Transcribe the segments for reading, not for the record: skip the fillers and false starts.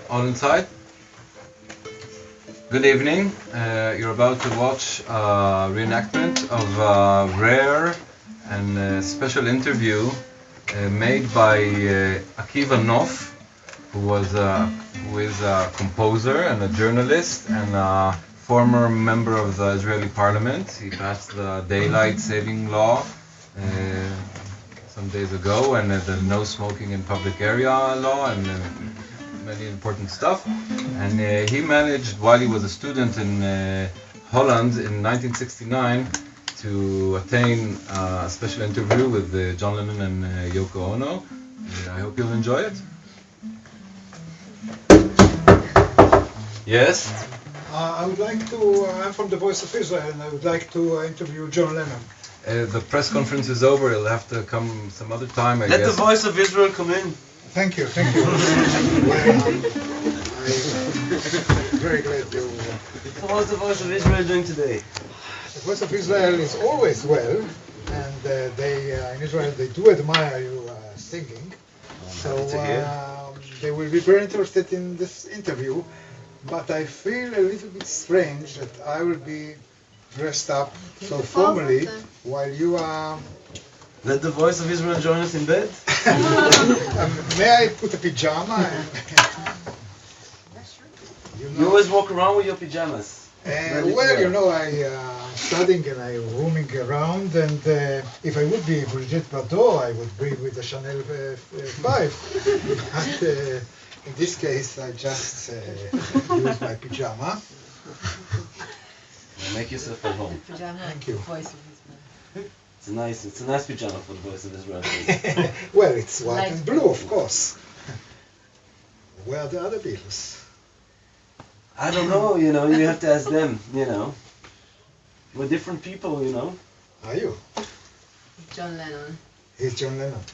All inside? Good evening. You're about to watch a reenactment of a rare and special interview made by Akiva Nof, who is a composer and a journalist and a former member of the Israeli parliament. He passed the daylight saving law some days ago, and the no smoking in public area law, and many important stuff. And he managed, while he was a student in Holland in 1969, to attain a special interview with John Lennon and Yoko Ono. I hope you'll enjoy it. Yes? I would like to, I'm from the Voice of Israel, and I would like to interview John Lennon. The press conference is over. It'll have to come some other time, I guess. Let the Voice of Israel come in. Thank you, thank you. I'm very glad to... So how's the Voice of Israel doing today? The Voice of Israel is always well, and they in Israel they do admire you singing. So they will be very interested in this interview, but I feel a little bit strange that I will be dressed up so formally while you are... Let the Voice of Israel join us in bed? May I put a pajama? You always walk around with your pajamas. Well, you know, I'm studying and I'm roaming around, and if I would be Brigitte Bardot, I would be with the Chanel 5. But in this case, I just use my pajama. Make yourself at home. Thank you. It's a nice pajama for the Voice of Israel. Well, it's white and blue, of course. Where are the other Beatles? I don't know, you have to ask them, We're different people, Are you? John Lennon. He's John Lennon.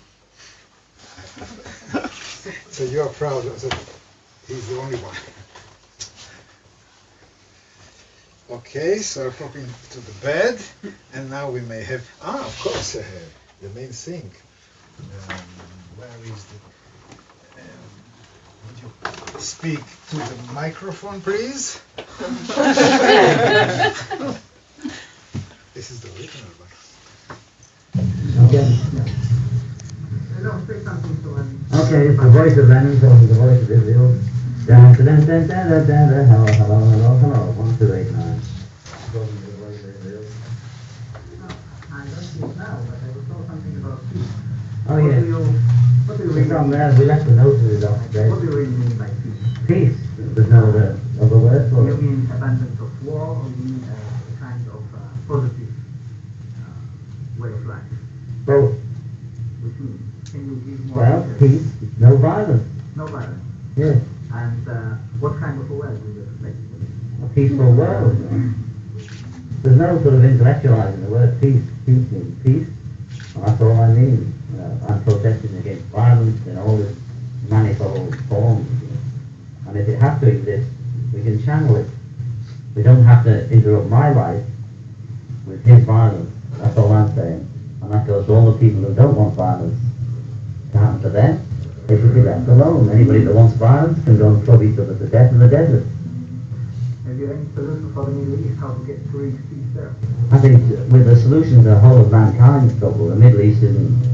So you are proud that he's the only one. Okay, so I'll pop into the bed, and now we may have... of course, the main thing. Where is the... would you speak to the microphone, please? This is the original one. Okay, it's the voice of Lennon, so it's the voice of Israel. Hello, 1, 2, 8, 9. The voice of Israel. I don't see it now, but I saw something about peace. Oh, yes. What do you really mean? We left the notices off. What do you really mean by peace? Peace? There's no other word for it. You mean abundance of war, or you mean a kind of positive way of life? Both. Which means, can you give more? Well, peace, no violence. No violence? Yes. And what kind of a world do you expect? A peaceful world. There's no sort of intellectualizing the word peace. Peace means peace. Well, that's all I mean. I'm protesting against violence in all its manifold forms. And if it has to exist, we can channel it. We don't have to interrupt my life with his violence. That's all I'm saying. And that goes to all the people who don't want violence to happen to them. They should be left alone. Anybody that wants violence can go and club each other to death in the desert. Have you any solution for the Middle East, how to get to reach peace there? I think with the solution to the whole of mankind's trouble, the Middle East isn't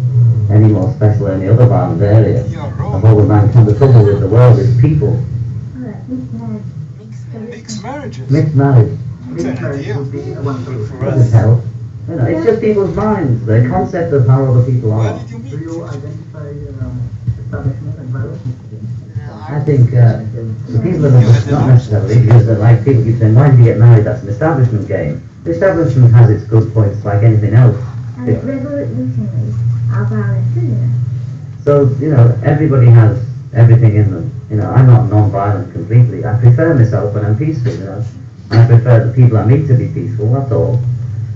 any more special than any other violent area. You're wrong. The whole of mankind, the trouble with the world is people. Mixed marriages. Mixed marriage. Mixed marriage would be one for us. Help. It's just people's minds, the concept of how other people are. Where did you meet? Do you identify establishment and violence? I think the people that are not necessarily, because like people keep saying, why did you get married? That's an establishment game. The establishment has its good points like anything else. And revolutionaries are violent too. So, everybody has everything in them. I'm not non-violent completely. I prefer myself when I'm peaceful, And I prefer the people I meet to be peaceful, that's all.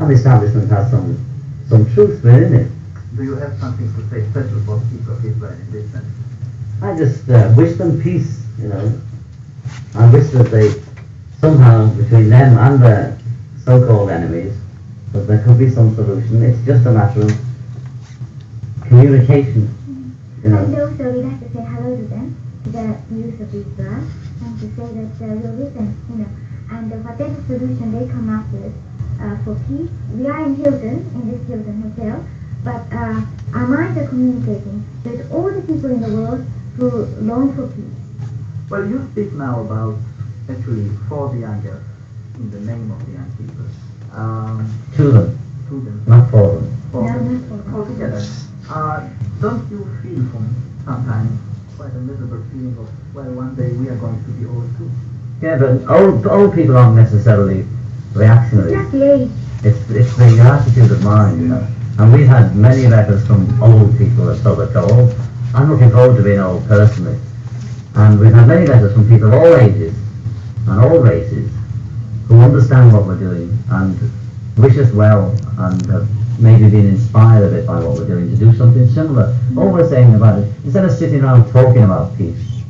And the establishment has some truth within it. Do you have something to say special for the people of Israel in this sense? I just wish them peace, I wish that they, somehow, between them and their so-called enemies, that there could be some solution. It's just a matter of communication, And also we'd like to say hello to them, to the use of Israel and to say that we'll listen, and whatever solution they come up with for peace. We are in Hilton, in this Hilton hotel, but our minds are communicating with all the people in the world who long for peace. Well, you speak now about actually for the youngers in the name of the young people. To them, not for them. No, not for them. Altogether. Don't you feel from sometimes quite a miserable feeling of, well, one day we are going to be old too? Yeah, but old people aren't necessarily reactionary. Just the age. It's the attitude of mind, And we've had many letters from old people at Southwark. I'm looking forward to being old personally. And we've had many letters from people of all ages and all races who understand what we're doing and wish us well and have maybe been inspired a bit by what we're doing to do something similar. All we're saying about it, instead of sitting around talking about peace,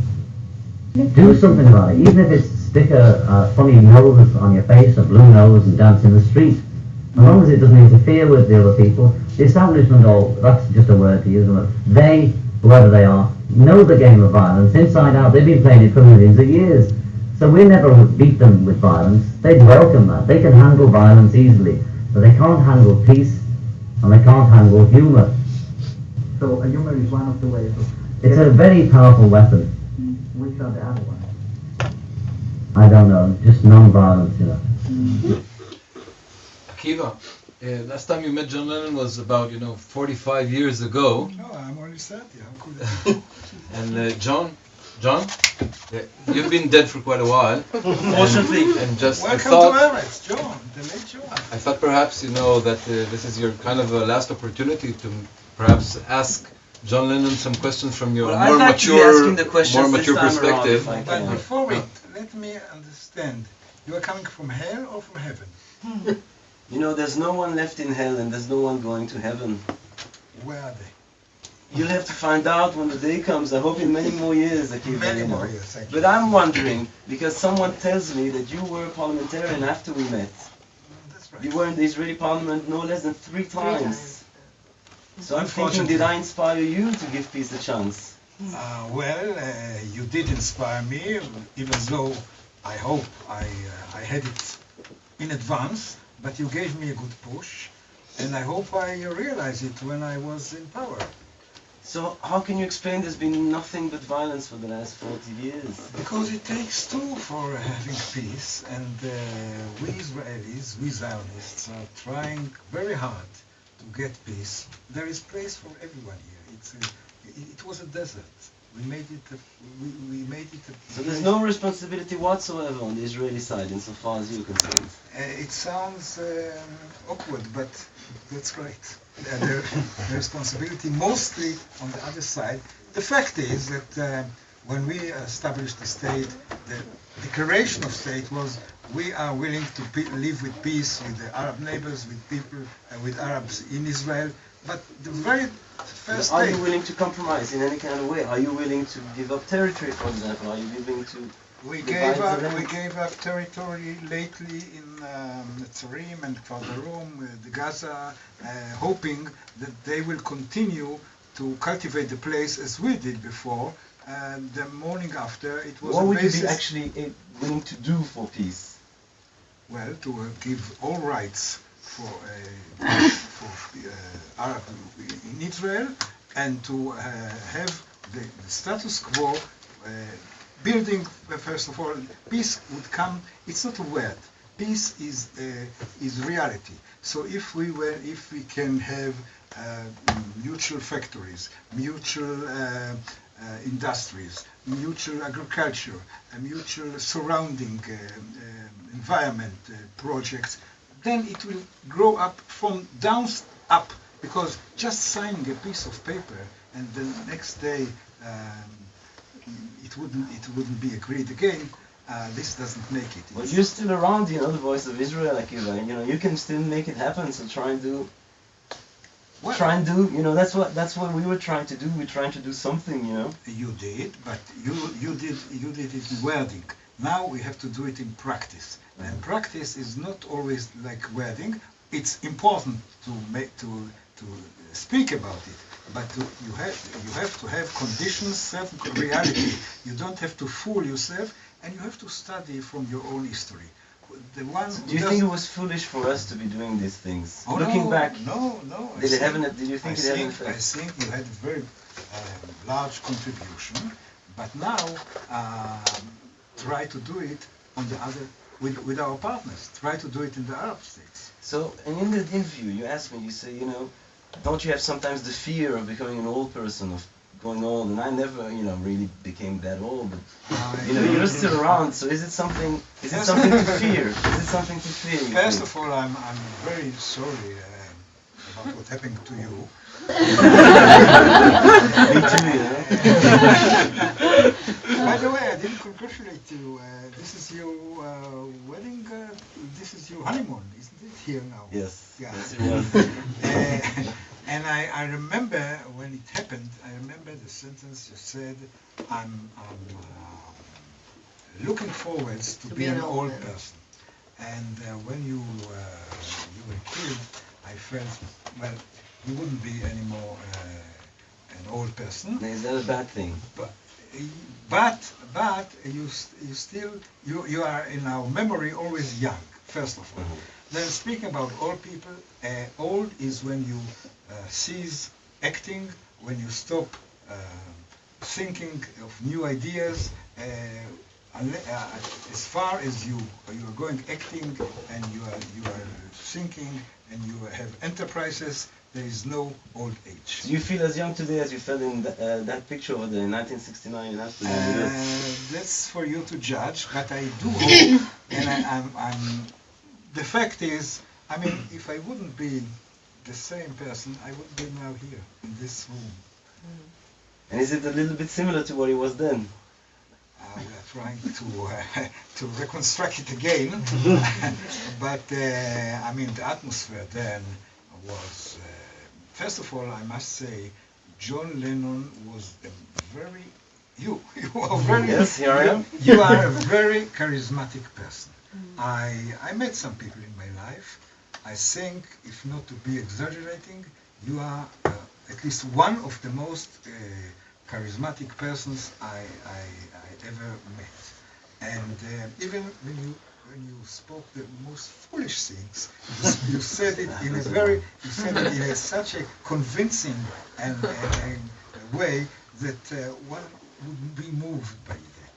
do something about it. Even if it's stick a funny nose on your face, a blue nose, and dance in the street. As long as it doesn't interfere with the other people, the establishment, that's just a word to use, isn't it? They, whoever they are, know the game of violence inside out. They've been playing it for millions of years. So we never beat them with violence. They'd welcome that. They can handle violence easily, but they can't handle peace, and they can't handle humour. So humor is one of the ways of... It's a very powerful weapon. Which are the other ones? I don't know, just non-violence, Akiva, last time you met John Lennon was about, 45 years ago. No, I'm only 30. How could And John, you've been dead for quite a while. Unfortunately. And just Welcome I thought, to Emirates, John, the late John. I thought perhaps, that this is your kind of last opportunity to perhaps ask John Lennon some questions from your I'd like to be asking the questions more mature this time perspective. around, But before it, let me understand. You are coming from hell or from heaven? There's no one left in hell and there's no one going to heaven. Where are they? You'll have to find out when the day comes. I hope in many more years, Akiva. Many more years, thank you. But I'm wondering, because someone tells me that you were a parliamentarian after we met. That's right. You were in the Israeli parliament no less than 3 times. So I'm thinking, did I inspire you to give peace a chance? You did inspire me, even though I hope I had it in advance, but you gave me a good push, and I hope I realized it when I was in power. So how can you explain there's been nothing but violence for the last 40 years? Because it takes two for having peace, and we Israelis, we Zionists, are trying very hard to get peace. There is place for everyone here. It was a desert. We made it. We made it. So there's no responsibility whatsoever on the Israeli side, insofar as you're concerned. It sounds awkward, but that's right. The responsibility mostly on the other side. The fact is that when we established the state, the declaration of state was we are willing to live with peace with the Arab neighbors, with people, with Arabs in Israel. But the very first Are day, you willing to compromise in any kind of way? Are you willing to give up territory, for example? Are you willing to we divide the land? gave up territory lately in Tsarim and Kvardarum, the Gaza, hoping that they will continue to cultivate the place as we did before. The morning after, it was What a would you basis, be actually willing to do for peace? well, to give all rights for Arab in Israel, and to have the status quo building. First of all, peace would come. It's not a word. Peace is reality. So if we can have mutual factories, mutual industries, mutual agriculture, mutual surrounding environment projects, then it will grow up from down up, because just signing a piece of paper and the next day it wouldn't be agreed again. This doesn't make it. Well, you're still around, the voice of Israel, Akiva, and you can still make it happen. So try and do. That's what we were trying to do. We're trying to do something, You did, but you did it in wording. Now we have to do it in practice, and practice is not always like wording. It's important to speak about it, but you have to have conditions, certain reality. You don't have to fool yourself, and you have to study from your own history. The one Do you think it was foolish for us to be doing these things? Oh, Looking no, back, no. Did you think it had an effect? I think you had a very large contribution, but now try to do it on the other with our partners. Try to do it in the Arab states. So, and in the interview, you asked me, you say, don't you have sometimes the fear of becoming an old person, of going old? And I never, really became that old. But, you're still around. So, is it something to fear? Is it something to fear? First of all, I'm very sorry about what happened to you. Me too, By the way, I didn't congratulate you. This is your wedding. This is your honeymoon, isn't it? Here now. Yes. Yeah. Yes, it was. And I remember when it happened. I remember the sentence you said. I'm looking forward to be an old person. And when you were killed, I felt, well, you wouldn't be anymore an old person. Is that a bad thing? But you still you are in our memory always young. First of all. Then speaking about old people, old is when you cease acting, when you stop thinking of new ideas. As far as you are going acting and you are thinking and you have enterprises, there is no old age. Do you feel as young today as you felt in that picture of the 1969 in Amsterdam? That's for you to judge, but I do hope, and the fact is, I mean, if I wouldn't be the same person, I wouldn't be now here in this room. And is it a little bit similar to what he was then? We are trying to reconstruct it again, but I mean, the atmosphere then was. First of all, I must say, John Lennon was a very. You are very. Yes, here I am. You are a very charismatic person. I met some people in my life. I think, if not to be exaggerating, you are at least one of the most charismatic persons I ever met. And even when you spoke the most foolish things, you said it in such a convincing and way that one would be moved by that.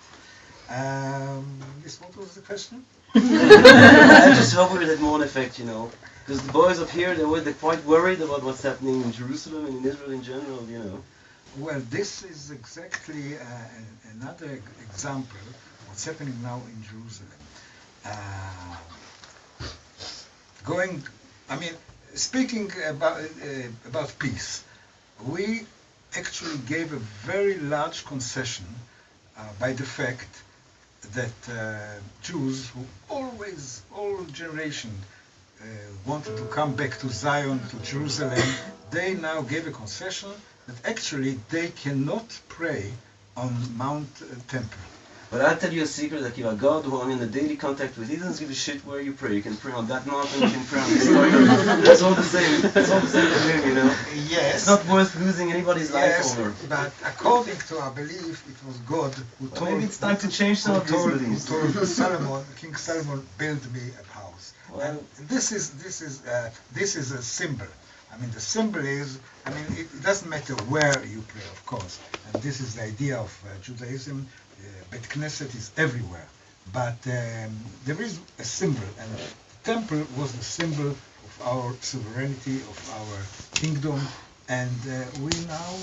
Yes, what was the question? I just hope it had more effect, because the boys up here, they're quite worried about what's happening in Jerusalem and in Israel in general, Well, this is exactly another example of what's happening now in Jerusalem. Speaking about peace, we actually gave a very large concession by the fact that Jews who all generation wanted to come back to Zion, to Jerusalem, they now gave a concession that actually they cannot pray on Mount Temple. But I'll tell you a secret, Akiva. God, who I'm in a daily contact with, he doesn't give a shit where you pray. You can pray on that mountain, you can pray on this mountain. That's all the same. It's all the same to him, Yes. It's not worth losing anybody's life over. But according to our belief, it was God who told. Maybe it's time to change some of these beliefs. Who told King Solomon, build me a house. Well, and this is a symbol. I mean, the symbol is. I mean, it doesn't matter where you pray, of course. And this is the idea of Judaism. Bet Knesset is everywhere, but there is a symbol, and the temple was the symbol of our sovereignty, of our kingdom, and we now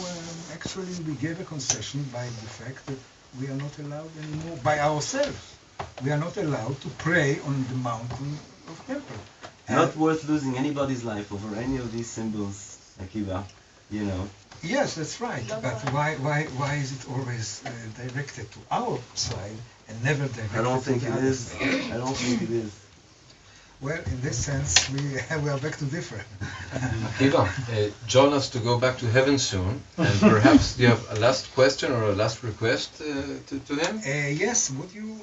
actually we gave a concession by the fact that we are not allowed anymore by ourselves. We are not allowed to pray on the mountain of temple. Not worth losing anybody's life over any of these symbols, Akiva. Yes, that's right. But why is it always directed to our side and never directed I don't think to the it other is. side? I don't think it is. Well, in this sense, we are back to differ. Akiva, John has to go back to heaven soon, and perhaps you have a last question or a last request to him? Yes, would you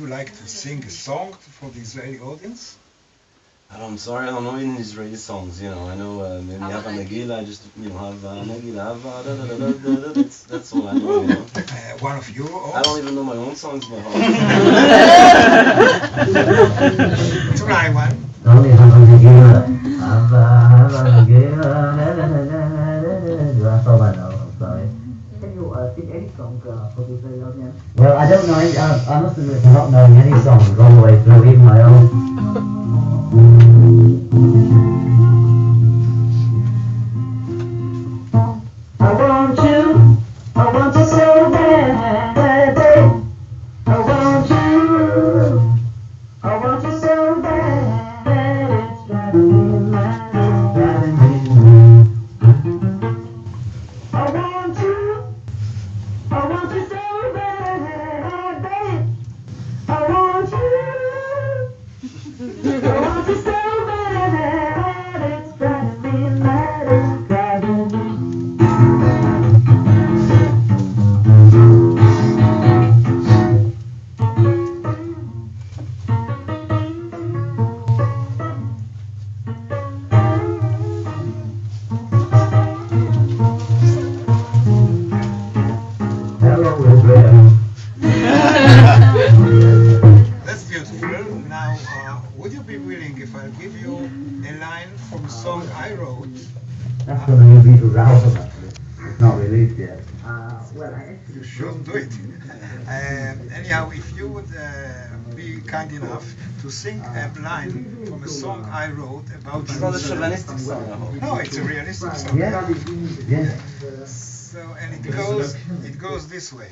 like to sing a song for the Israeli audience? I'm sorry, I don't know any Israeli songs, you know. I know maybe Hava Nagila, I just, you know, Hava Nagila, Hava, da da da da da, that's all I know, you know. One of you or? I don't even know my own songs by heart. Try one. Only Hava Nagila, Hava Nagila, that's all I know, I'm sorry. Can you sing any song for the Israeli audience? Well, I don't know any, I must admit to not knowing any songs all the way through, even my own. I want you so bad, babe. I want you so bad, it's driving me mad, it's driving me mad. I want you so bad, babe. I want you so bad, it's driving me mad, it's driving me mad. That's beautiful. Now, would you be willing if I give you a line from a song I wrote? That's going to be a Beatles album, actually. It's not released yet. Well, I actually You should do it. Anyhow, if you would be kind enough to sing a line from a song I wrote about It's not a Jerusalem. chauvinistic song, I hope. No, it's a realistic song. Yeah. Yeah. So, and it goes this way.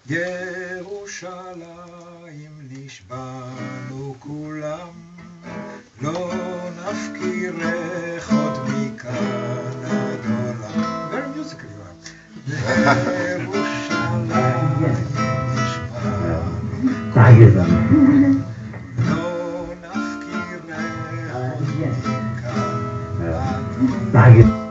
ירושלים נשבענו כולם, לא נפקירך עוד מכאן עד עולם. Very musical you are. ירושלים נשבענו, לא נפקירך עוד מכאן עד עולם.